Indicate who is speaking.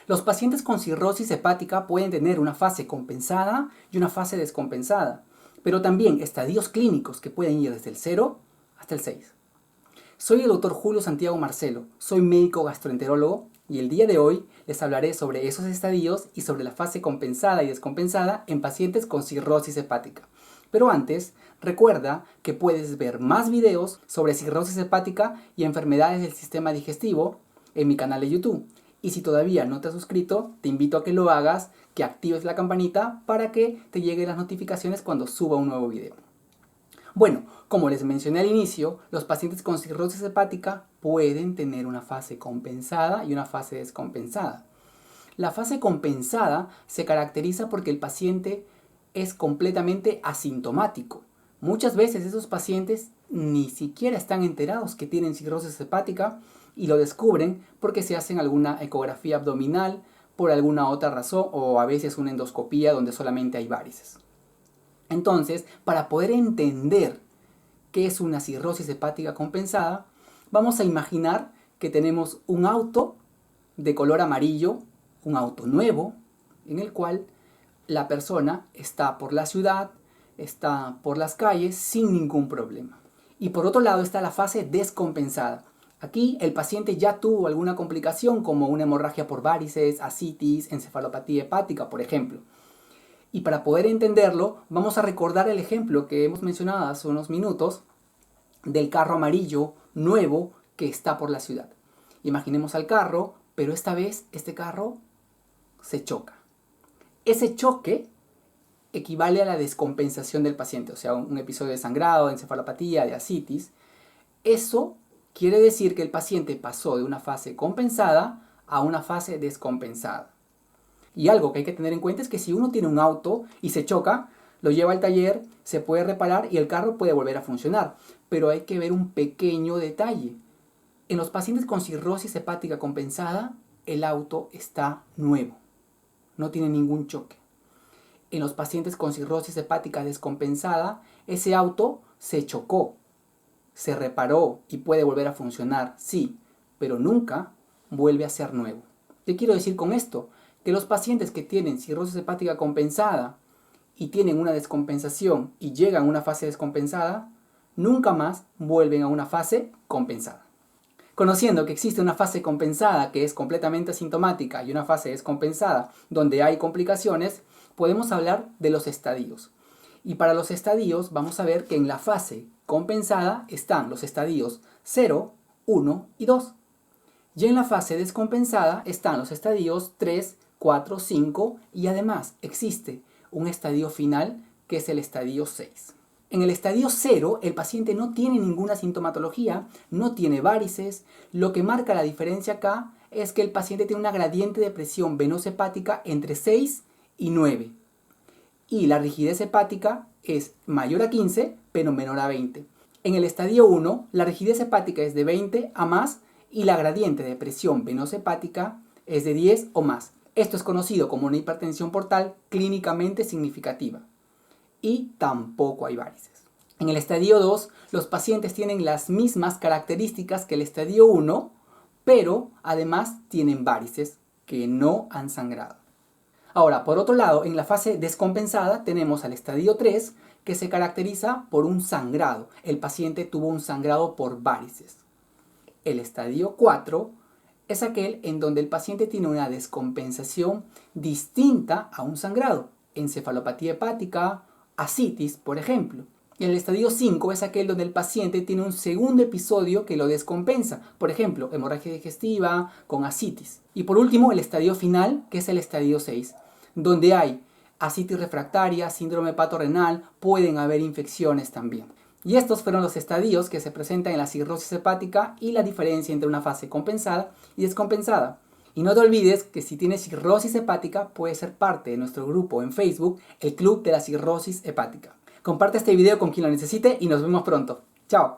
Speaker 1: Los pacientes con cirrosis hepática pueden tener una fase compensada y una fase descompensada, pero también estadios clínicos que pueden ir desde el 0 hasta el 6. Soy el Dr. Julio Santiago Marcelo, soy médico gastroenterólogo y el día de hoy les hablaré sobre esos estadios y sobre la fase compensada y descompensada en pacientes con cirrosis hepática. Pero antes, recuerda que puedes ver más videos sobre cirrosis hepática y enfermedades del sistema digestivo en mi canal de YouTube. Y si todavía no te has suscrito, te invito a que lo hagas, que actives la campanita para que te lleguen las notificaciones cuando suba un nuevo video. Bueno, como les mencioné al inicio, los pacientes con cirrosis hepática pueden tener una fase compensada y una fase descompensada. La fase compensada se caracteriza porque el paciente es completamente asintomático. Muchas veces esos pacientes ni siquiera están enterados que tienen cirrosis hepática y lo descubren porque se hacen alguna ecografía abdominal por alguna otra razón o a veces una endoscopía donde solamente hay varices. Entonces, para poder entender qué es una cirrosis hepática compensada, vamos a imaginar que tenemos un auto de color amarillo, un auto nuevo, en el cual la persona está por la ciudad, está por las calles sin ningún problema. Y por otro lado está la fase descompensada. Aquí el paciente ya tuvo alguna complicación como una hemorragia por varices, ascitis, encefalopatía hepática, por ejemplo. Y para poder entenderlo, vamos a recordar el ejemplo que hemos mencionado hace unos minutos del carro amarillo nuevo que está por la ciudad. Imaginemos al carro, pero esta vez este carro se choca. Ese choque equivale a la descompensación del paciente, o sea, un episodio de sangrado, de encefalopatía, de ascitis. Eso quiere decir que el paciente pasó de una fase compensada a una fase descompensada. Y algo que hay que tener en cuenta es que si uno tiene un auto y se choca, lo lleva al taller, se puede reparar y el carro puede volver a funcionar. Pero hay que ver un pequeño detalle. En los pacientes con cirrosis hepática compensada, el auto está nuevo. No tiene ningún choque. En los pacientes con cirrosis hepática descompensada, ese auto se chocó, se reparó y puede volver a funcionar, sí, pero nunca vuelve a ser nuevo. ¿Qué quiero decir con esto? Que los pacientes que tienen cirrosis hepática compensada y tienen una descompensación y llegan a una fase descompensada, nunca más vuelven a una fase compensada. Conociendo que existe una fase compensada que es completamente asintomática y una fase descompensada donde hay complicaciones, podemos hablar de los estadios. Y para los estadios vamos a ver que en la fase compensada están los estadios 0, 1 y 2. Y en la fase descompensada están los estadios 3, 4, 5 y además existe un estadio final que es el estadio 6. En el estadio 0 el paciente no tiene ninguna sintomatología, no tiene varices. Lo que marca la diferencia acá es que el paciente tiene una gradiente de presión venosa hepática entre 6 y 9. Y la rigidez hepática es mayor a 15 pero menor a 20. En el estadio 1 la rigidez hepática es de 20 a más y la gradiente de presión venosa hepática es de 10 o más. Esto es conocido como una hipertensión portal clínicamente significativa. Y tampoco hay varices. En el estadio 2, los pacientes tienen las mismas características que el estadio 1, pero además tienen varices que no han sangrado. Ahora, por otro lado, en la fase descompensada tenemos al estadio 3, que se caracteriza por un sangrado. El paciente tuvo un sangrado por varices. El estadio 4 es aquel en donde el paciente tiene una descompensación distinta a un sangrado. Encefalopatía hepática, ascitis, por ejemplo. Y el estadio 5 es aquel donde el paciente tiene un segundo episodio que lo descompensa. Por ejemplo, hemorragia digestiva con ascitis. Y por último, el estadio final, que es el estadio 6, donde hay ascitis refractaria, síndrome hepatorenal, pueden haber infecciones también. Y estos fueron los estadios que se presentan en la cirrosis hepática y la diferencia entre una fase compensada y descompensada. Y no te olvides que si tienes cirrosis hepática, puedes ser parte de nuestro grupo en Facebook, el Club de la Cirrosis Hepática. Comparte este video con quien lo necesite y nos vemos pronto. ¡Chao!